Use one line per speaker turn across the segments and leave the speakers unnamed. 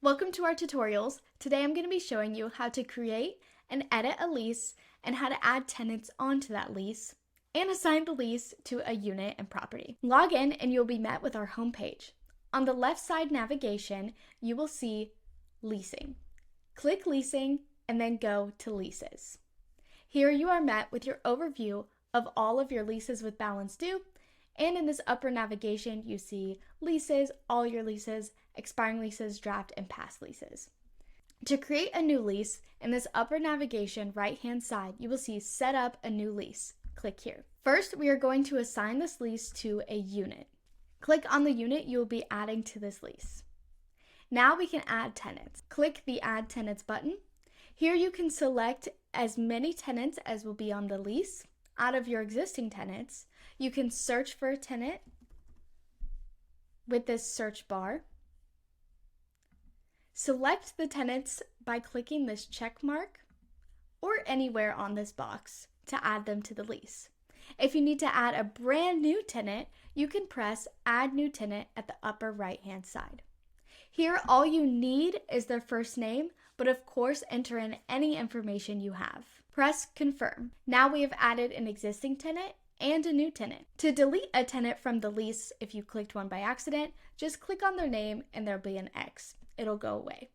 Welcome to our tutorials. Today I'm going to be showing you how to create and edit a lease and how to add tenants onto that lease and assign the lease to a unit and property. Log in and you'll be met with our home page. On the left side navigation, you will see leasing. Click leasing and then go to leases. Here you are met with your overview of all of your leases with balance due, and in this upper navigation you see leases, all your leases, expiring leases, draft, and past leases. To create a new lease, in this upper navigation right hand side you will see set up a new lease. Click here. First we are going to assign this lease to a unit. Click on the unit you will be adding to this lease. Now we can add tenants. Click the add tenants button. Here you can select as many tenants as will be on the lease. Out of your existing tenants, you can search for a tenant with this search bar. Select the tenants by clicking this check mark or anywhere on this box to add them to the lease. If you need to add a brand new tenant, you can press Add New Tenant at the upper right hand side. Here all you need is their first name, but of course enter in any information you have. Press Confirm. Now we have added an existing tenant and a new tenant. To delete a tenant from the lease, if you clicked one by accident, just click on their name and there'll be an X. It'll go away.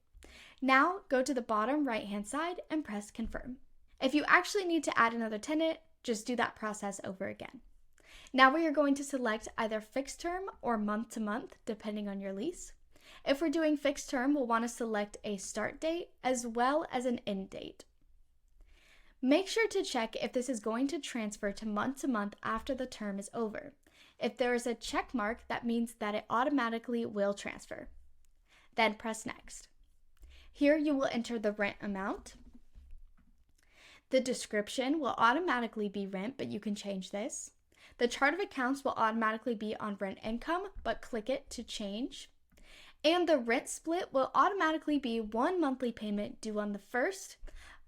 Now go to the bottom right hand side and press Confirm. If you actually need to add another tenant, just do that process over again. Now we are going to select either fixed term or month to month, depending on your lease. If we're doing fixed term, we'll want to select a start date as well as an end date. Make sure to check if this is going to transfer to month after the term is over. If there is a check mark, that means that it automatically will transfer. Then press Next. Here you will enter the rent amount. The description will automatically be rent, but you can change this. The chart of accounts will automatically be on rent income, but click it to change. And the rent split will automatically be one monthly payment due on the 1st.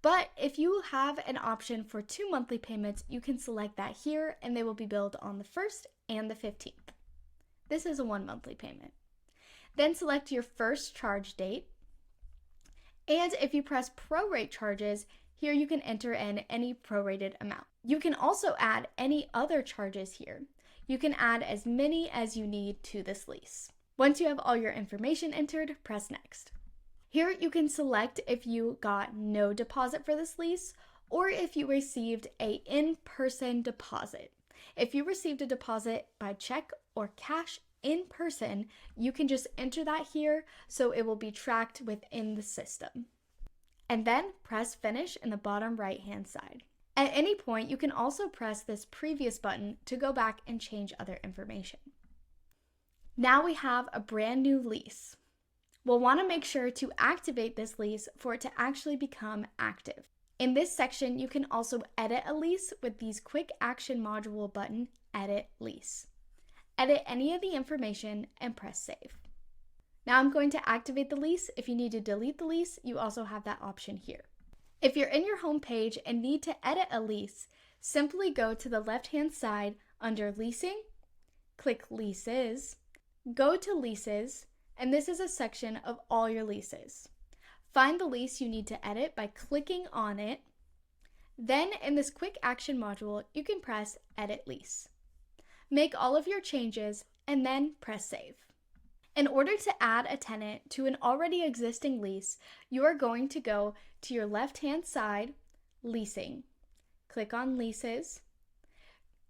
But if you have an option for 2 monthly payments, you can select that here and they will be billed on the 1st and the 15th. This is a 1 monthly payment. Then select your first charge date. And if you press prorate charges, here you can enter in any prorated amount. You can also add any other charges here. You can add as many as you need to this lease. Once you have all your information entered, press Next. Here you can select if you got no deposit for this lease or if you received an in-person deposit. If you received a deposit by check or cash in person, you can just enter that here so it will be tracked within the system. And then press Finish in the bottom right hand side. At any point, you can also press this previous button to go back and change other information. Now we have a brand new lease. We'll want to make sure to activate this lease for it to actually become active. In this section, you can also edit a lease with these quick action module button, Edit Lease. Edit any of the information and press Save. Now I'm going to activate the lease. If you need to delete the lease, you also have that option here. If you're in your home page and need to edit a lease, simply go to the left-hand side under Leasing, click Leases, go to Leases, and this is a section of all your leases. Find the lease you need to edit by clicking on it. Then in this quick action module, you can press Edit Lease. Make all of your changes and then press Save. In order to add a tenant to an already existing lease, you are going to go to your left-hand side, Leasing. Click on Leases.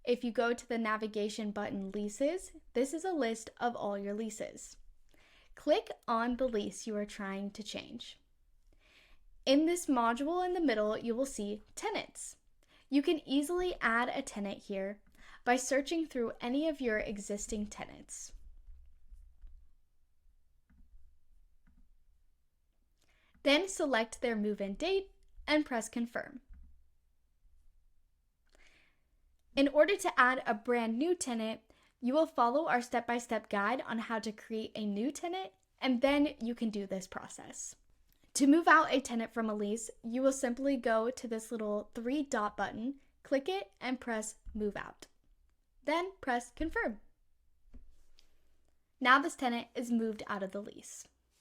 If you go to the navigation button Leases, this is a list of all your leases. Click on the lease you are trying to change. In this module in the middle, you will see Tenants. You can easily add a tenant here by searching through any of your existing tenants. Then select their move-in date and press Confirm. In order to add a brand new tenant, you will follow our step-by-step guide on how to create a new tenant, and then you can do this process. To move out a tenant from a lease, you will simply go to this little 3-dot button, click it, and press Move Out. Then press Confirm. Now this tenant is moved out of the lease.